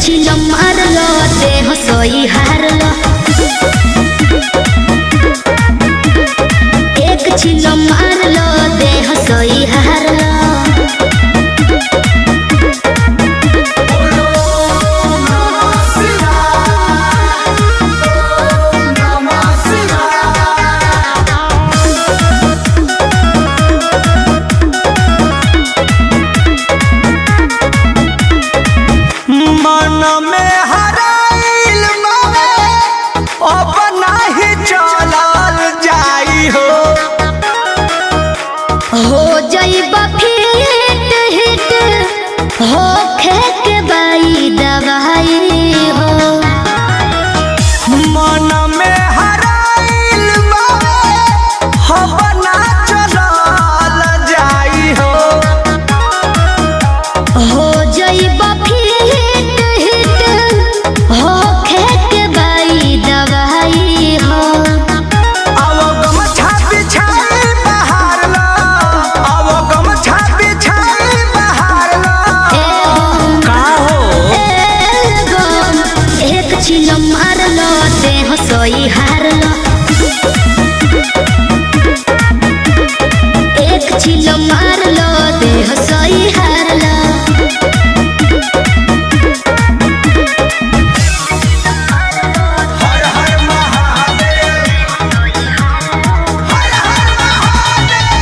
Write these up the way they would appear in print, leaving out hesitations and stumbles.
छिलो मारलो देह सोई हारलो एक छिलो मारलो देह सोई हारलो हो जाइबा फिट हिट हो खेक बाई दवाई हो मन में हराइल हो बना चलल जाई हो जाइबा फिट हिट हो खेक बाई दवाई हो अब गमछा बिछाई बहार लो अब गमछा बिछाई बहार लो का हो एक छिलो मारलो देह सोई हारलो एक छिलो मारलो देह सोई हारलो हर हर महादेव हर हर महादेव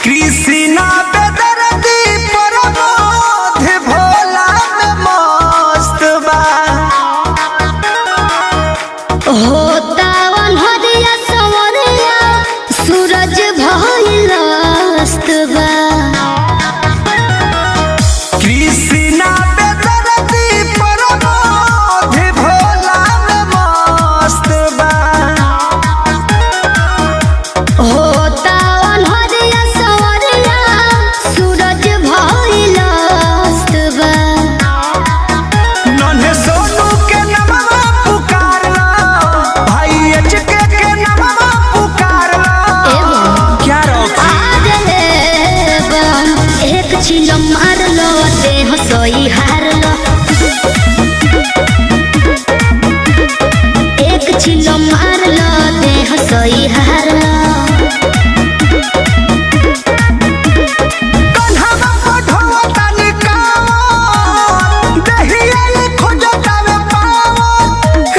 कृष्णा बेदर्दी प्रमोद भोला में मस्त बा होता अनहरिया सवरिया सूरज भइल अस्त बा कृष्णा बेदर्दी प्रमोद भोला में मस्त बा होता अनहरिया सवरिया सूरज भइल अस्त बा नन्हे सोनू के नमवा पुकार लो भाई एचके के नमवा पुकार लो क्या रोकी एक छिलो मारलो देह सोई हारलो एक छिलो मारलो देह सोई हारलो कन्हवा पढ़ो तनी काओ दहिया खोजतावे पाओ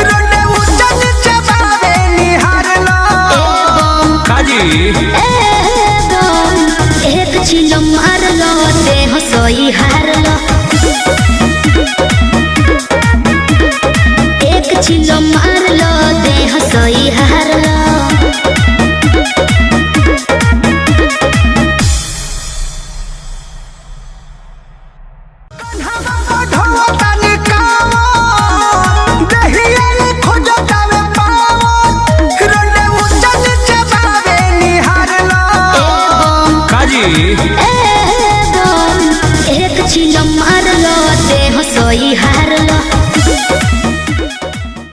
रोने ऊंचा नीचे बावे निहार लो काजी एक छिलो मारलो देह सोई हारलो एक छिलो मारलो देह सोई हारलो।